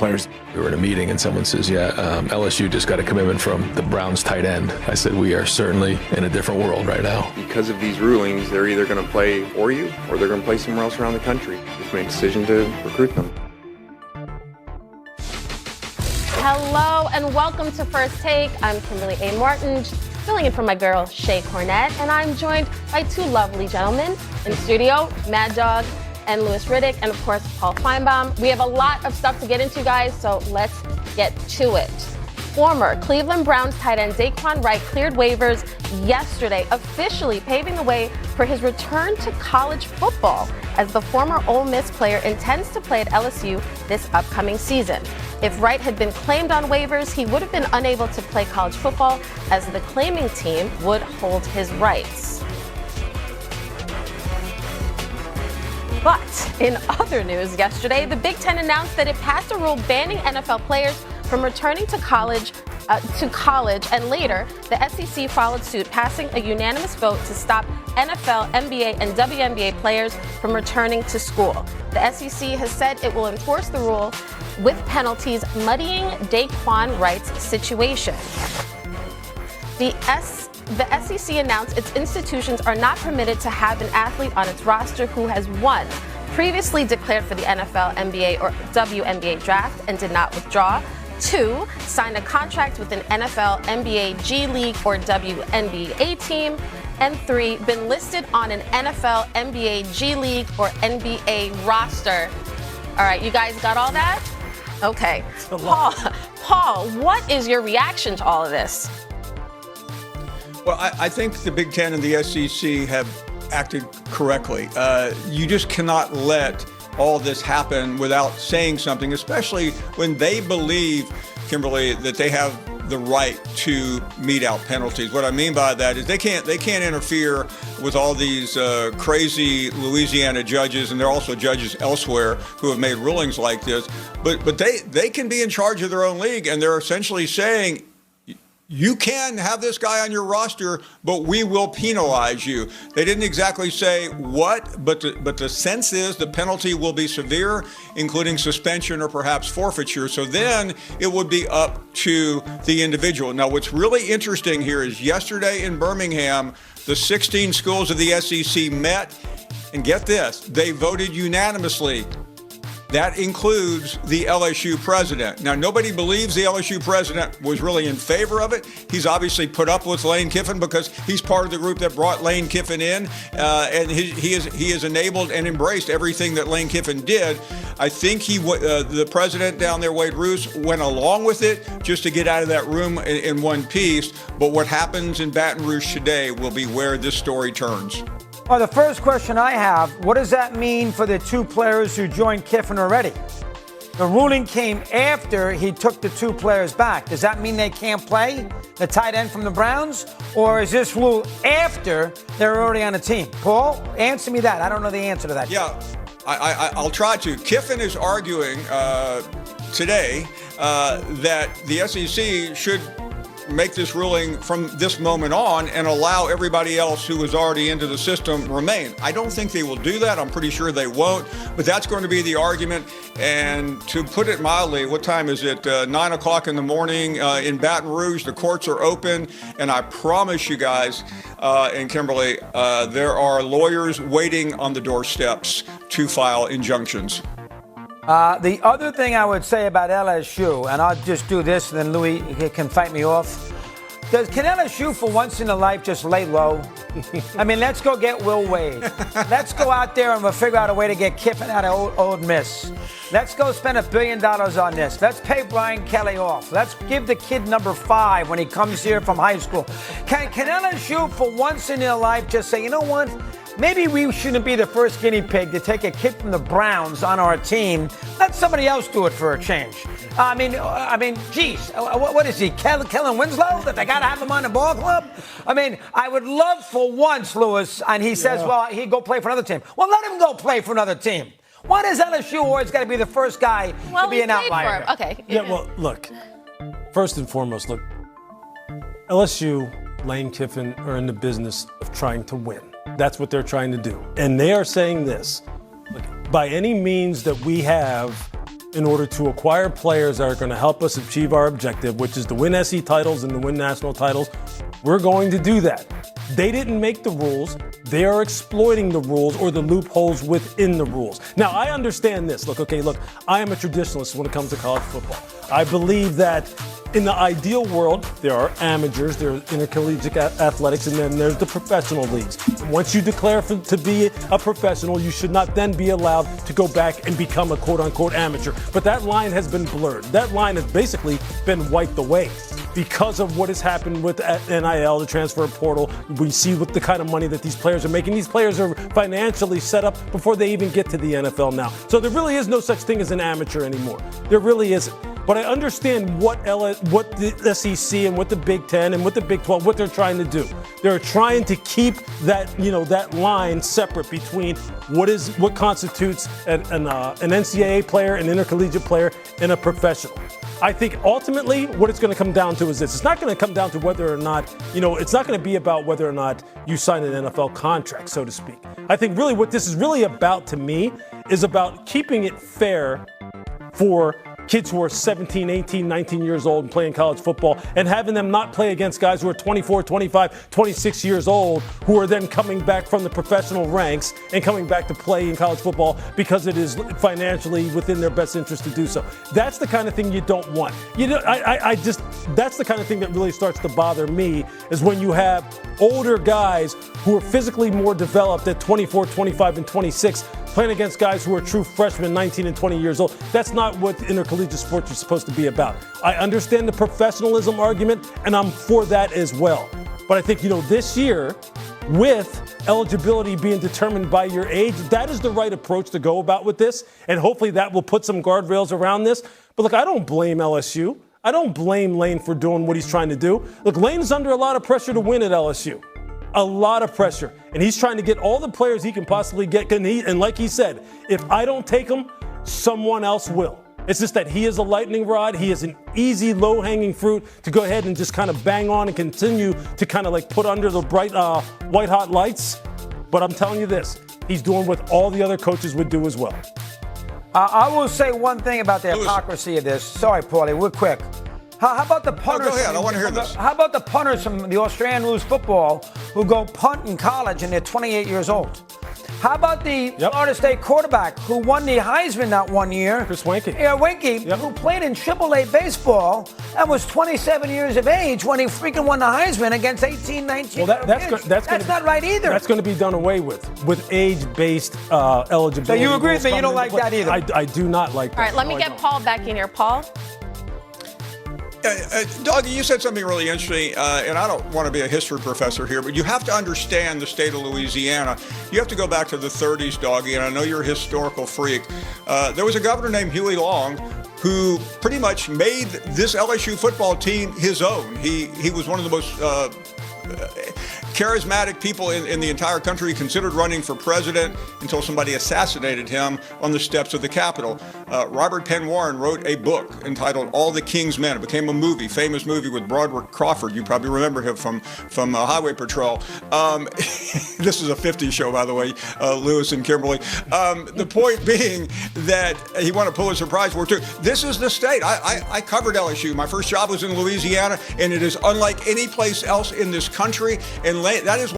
players. We were in a meeting and someone says, LSU just got a commitment from the Browns tight end. I said, we are certainly in a different world right now. Because of these rulings, they're either going to play for you or they're going to play somewhere else around the country. Just made a decision to recruit them. Hello and welcome to First Take. I'm Kimberly A. Martin, filling in for my girl Shay Cornett, and I'm joined by two lovely gentlemen in the studio, Mad Dog and Louis Riddick, and of course, Paul Finebaum. We have a lot of stuff to get into, guys, so let's get to it. Former Cleveland Browns tight end Wright cleared waivers yesterday, officially paving the way for his return to college football, as the former Ole Miss player intends to play at LSU this upcoming season. If Wright had been claimed on waivers, he would have been unable to play college football, as the claiming team would hold his rights. But in other news yesterday, the Big Ten announced that it passed a rule banning NFL players from returning to college, and later the SEC followed suit, passing a unanimous vote to stop NFL, NBA, and WNBA players from returning to school. The SEC has said it will enforce the rule with penalties, muddying Daquan Wright's situation. The SEC announced its institutions are not permitted to have an athlete on its roster who has, one, previously declared for the NFL, NBA, or WNBA draft and did not withdraw, two, signed a contract with an NFL, NBA, G League, or WNBA team, and three, been listed on an NFL, NBA, G League, or NBA roster. All right, you guys got all that? Okay. Paul, what is your reaction to all of this? Well, I think the Big Ten and the SEC have acted correctly. You just cannot let all this happen without saying something, especially when they believe, Kimberly, that they have the right to mete out penalties. What I mean by that is they can't interfere with all these crazy Louisiana judges, and there are also judges elsewhere who have made rulings like this. But they can be in charge of their own league, and they're essentially saying, you can have this guy on your roster, but we will penalize you. They didn't exactly say what, but the sense is the penalty will be severe, including suspension or perhaps forfeiture. So then it would be up to the individual. Now, what's really interesting here is yesterday in Birmingham, the 16 schools of the SEC met, and get this, they voted unanimously. That includes the LSU president. Now, nobody believes the LSU president was really in favor of it. He's obviously put up with Lane Kiffin because he's part of the group that brought Lane Kiffin in, and he has enabled and embraced everything that Lane Kiffin did. I think the president down there, Wade Roos, went along with it just to get out of that room in one piece. But what happens in Baton Rouge today will be where this story turns. Well, the first question I have, what does that mean for the two players who joined Kiffin already? The ruling came after he took the two players back. Does that mean they can't play, the tight end from the Browns? Or is this rule after they're already on a team? Paul, answer me that. I don't know the answer to that. Yeah, I'll try to. Kiffin is arguing today that the SEC should make this ruling from this moment on and allow everybody else who was already into the system remain. I don't think they will do that. I'm pretty sure they won't, but that's going to be the argument. And to put it mildly, what time is it? 9 o'clock in the morning in Baton Rouge. The courts are open, and I promise you guys and Kimberly, there are lawyers waiting on the doorsteps to file injunctions. The other thing I would say about LSU, and I'll just do this and then Louis can fight me off. Can LSU for once in their life just lay low? I mean, let's go get Will Wade. Let's go out there and we'll figure out a way to get Kiffin out of Old Miss. Let's go spend $1 billion on this. Let's pay Brian Kelly off. Let's give the kid number 5 when he comes here from high school. Can LSU for once in their life just say, you know what? Maybe we shouldn't be the first guinea pig to take a kid from the Browns on our team. Let somebody else do it for a change. I mean, geez, what is he, Kellen Winslow, that they got to have him on the ball club? I mean, I would love for once, Louis, and he says, well, he'd go play for another team. Well, let him go play for another team. Why does LSU always got to be the first guy to be an outlier? Okay. Yeah, well, look, first and foremost, LSU, Lane Kiffin are in the business of trying to win. That's what they're trying to do. And they are saying this, look, by any means that we have in order to acquire players that are going to help us achieve our objective, which is to win SE titles and to win national titles. We're going to do that. They didn't make the rules. They are exploiting the rules or the loopholes within the rules. Now, I understand this. Look, I am a traditionalist when it comes to college football. I believe that in the ideal world, there are amateurs, there are intercollegiate athletics, and then there's the professional leagues. And once you declare to be a professional, you should not then be allowed to go back and become a quote-unquote amateur. But that line has been blurred. That line has basically been wiped away because of what has happened with NIL, the transfer portal. We see what the kind of money that these players are making. These players are financially set up before they even get to the NFL now. So there really is no such thing as an amateur anymore. There really isn't. But I understand what the SEC and what the Big Ten and what the Big 12, what they're trying to do. They're trying to keep that line separate between what constitutes an NCAA player, an intercollegiate player, and a professional. I think ultimately what it's going to come down to is this. It's not going to come down to whether or not, it's not going to be about whether or not you sign an NFL contract, so to speak. I think really what this is really about to me is about keeping it fair for kids who are 17, 18, 19 years old and playing college football and having them not play against guys who are 24, 25, 26 years old who are then coming back from the professional ranks and coming back to play in college football because it is financially within their best interest to do so. That's the kind of thing you don't want. That's the kind of thing that really starts to bother me is when you have older guys who are physically more developed at 24, 25, and 26 playing against guys who are true freshmen, 19 and 20 years old. That's not what intercollegiate sports are supposed to be about. I understand the professionalism argument, and I'm for that as well. But I think, this year, with eligibility being determined by your age, that is the right approach to go about with this, and hopefully that will put some guardrails around this. But look, I don't blame LSU. I don't blame Lane for doing what he's trying to do. Look, Lane's under a lot of pressure to win at LSU. A lot of pressure. And he's trying to get all the players he can possibly get. And like he said, if I don't take them, someone else will. It's just that he is a lightning rod. He is an easy, low-hanging fruit to go ahead and just kind of bang on and continue to kind of put under the bright, white-hot lights. But I'm telling you this, he's doing what all the other coaches would do as well. I will say one thing about the hypocrisy of this. Sorry, Paulie, we're quick. How about the punters? Go ahead. I want to hear this. How about the punters from the Australian rules football who go punt in college and they're 28 years old? How about the Florida State quarterback who won the Heisman that one year? Chris Weinke. Yeah, Weinke, who played in AAA baseball and was 27 years of age when he freaking won the Heisman against 18, 19 Well, that's not right either. That's going to be done away with age-based eligibility. So you agree with me? You don't like that either? I do not like that. All right, let me get Paul back in here. Paul? Doggy, you said something really interesting, and I don't want to be a history professor here, but you have to understand the state of Louisiana. You have to go back to the 30s, Doggy, and I know you're a historical freak. There was a governor named Huey Long who pretty much made this LSU football team his own. He was one of the most charismatic people in the entire country. He considered running for president until somebody assassinated him on the steps of the Capitol. Robert Penn Warren wrote a book entitled All the King's Men. It became a movie, famous movie with Broderick Crawford. You probably remember him from Highway Patrol. This is a 50s show, by the way, Lewis and Kimberly. The point being that he won a Pulitzer Prize for it too. This is the state. I covered LSU. My first job was in Louisiana, and it is unlike any place else in this country. And that is